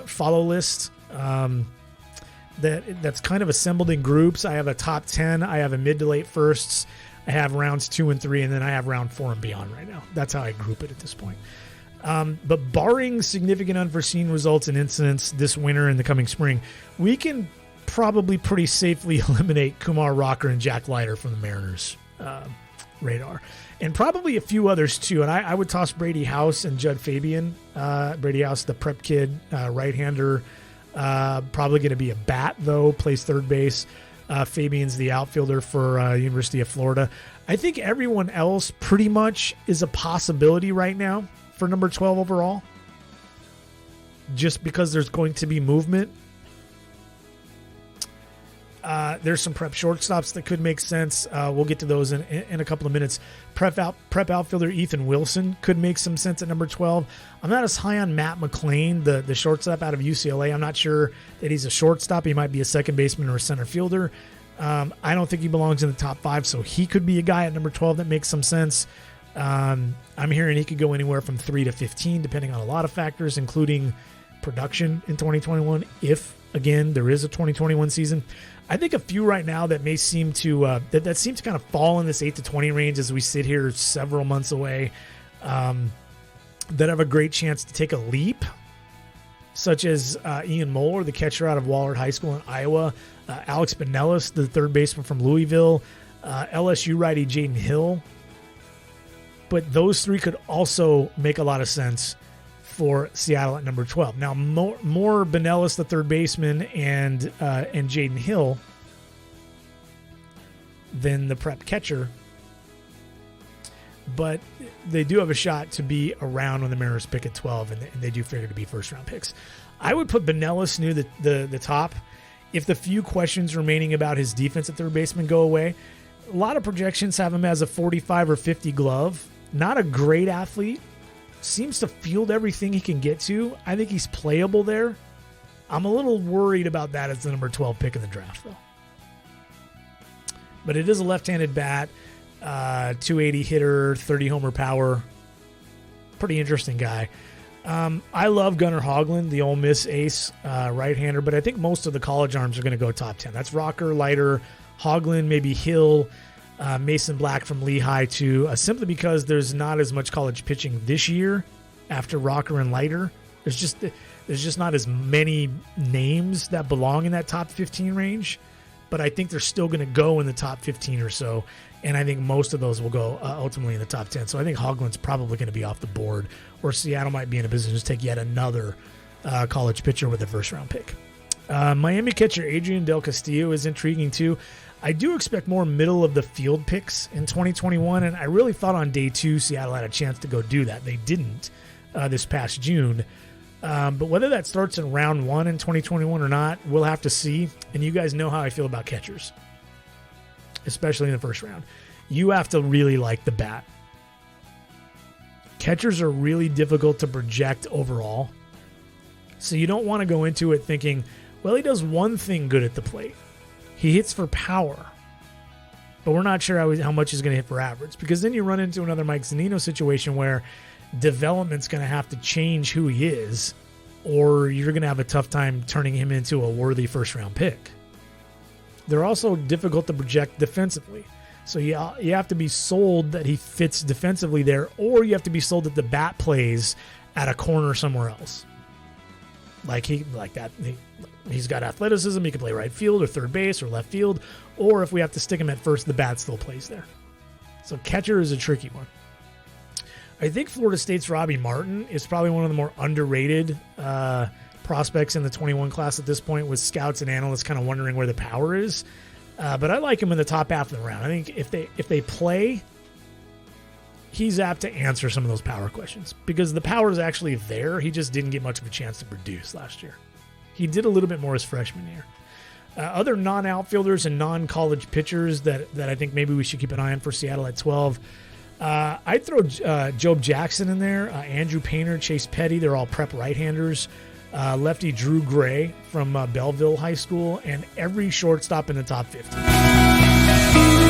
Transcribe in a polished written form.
follow list that's kind of assembled in groups. I have a top 10. I have a mid to late firsts. I have rounds 2 and 3, and then I have round 4 and beyond right now. That's how I group it at this point. But barring significant unforeseen results and incidents this winter and the coming spring, we can probably pretty safely eliminate Kumar Rocker and Jack Leiter from the Mariners radar. And probably a few others too. And I would toss Brady House and Judd Fabian. Brady House, the prep kid, right-hander, probably going to be a bat though, plays third base. Fabian's the outfielder for University of Florida. I think everyone else pretty much is a possibility right now for number 12 overall, just because there's going to be movement. There's some prep shortstops that could make sense. We'll get to those in a couple of minutes. Prep outfielder Ethan Wilson could make some sense at number 12. I'm not as high on Matt McLean, the shortstop out of UCLA. I'm not sure that he's a shortstop. He might be a second baseman or a center fielder. I don't think he belongs in the top 5, so he could be a guy at number 12 that makes some sense. I'm hearing he could go anywhere from 3 to 15, depending on a lot of factors, including production in 2021, if, again, there is a 2021 season. I think a few right now that may seem to that seem to kind of fall in this 8 to 20 range as we sit here several months away, that have a great chance to take a leap, such as Ian Moeller, the catcher out of Wahlert High School in Iowa, Alex Benellis, the third baseman from Louisville, LSU righty Jaden Hill. But those three could also make a lot of sense for Seattle at number 12. Now, more Benellis, the third baseman, and Jaden Hill than the prep catcher. But they do have a shot to be around when the Mariners pick at 12, and they do figure to be first-round picks. I would put Benellis near the top if the few questions remaining about his defense at third baseman go away. A lot of projections have him as a 45 or 50 glove. Not a great athlete. Seems to field everything he can get to. I think he's playable there. I'm a little worried about that as the number 12 pick in the draft, though. But it is a left-handed bat, 280 hitter, 30 homer power. Pretty interesting guy. I love Gunnar Hoglund, the Ole Miss ace, right-hander, but I think most of the college arms are going to go top 10. That's Rocker, Leiter, Hoglund, maybe Hill, Mason Black from Lehigh too, simply because there's not as much college pitching this year after Rocker and Leiter. There's just not as many names that belong in that top 15 range, but I think they're still going to go in the top 15 or so, and I think most of those will go ultimately in the top 10. So I think Hoglund's probably going to be off the board, or Seattle might be in a position to take yet another college pitcher with a first-round pick. Miami catcher Adrian Del Castillo is intriguing too. I do expect more middle-of-the-field picks in 2021, and I really thought on day 2 Seattle had a chance to go do that. They didn't this past June. But whether that starts in round 1 in 2021 or not, we'll have to see. And you guys know how I feel about catchers, especially in the first round. You have to really like the bat. Catchers are really difficult to project overall. So you don't want to go into it thinking, well, he does one thing good at the plate. He hits for power, but we're not sure how much he's going to hit for average, because then you run into another Mike Zunino situation where development's going to have to change who he is, or you're going to have a tough time turning him into a worthy first-round pick. They're also difficult to project defensively. So you have to be sold that he fits defensively there, or you have to be sold that the bat plays at a corner somewhere else. He's got athleticism. He can play right field or third base or left field. Or if we have to stick him at first, the bat still plays there. So catcher is a tricky one. I think Florida State's Robbie Martin is probably one of the more underrated prospects in the 21 class at this point, with scouts and analysts kind of wondering where the power is. But I like him in the top half of the round. I think if they play, he's apt to answer some of those power questions, because the power is actually there. He just didn't get much of a chance to produce last year. He did a little bit more his freshman year. Other non-outfielders and non-college pitchers that I think maybe we should keep an eye on for Seattle at 12. I'd throw Job Jackson in there, Andrew Painter, Chase Petty. They're all prep right-handers. Lefty Drew Gray from Belleville High School, and every shortstop in the top 15.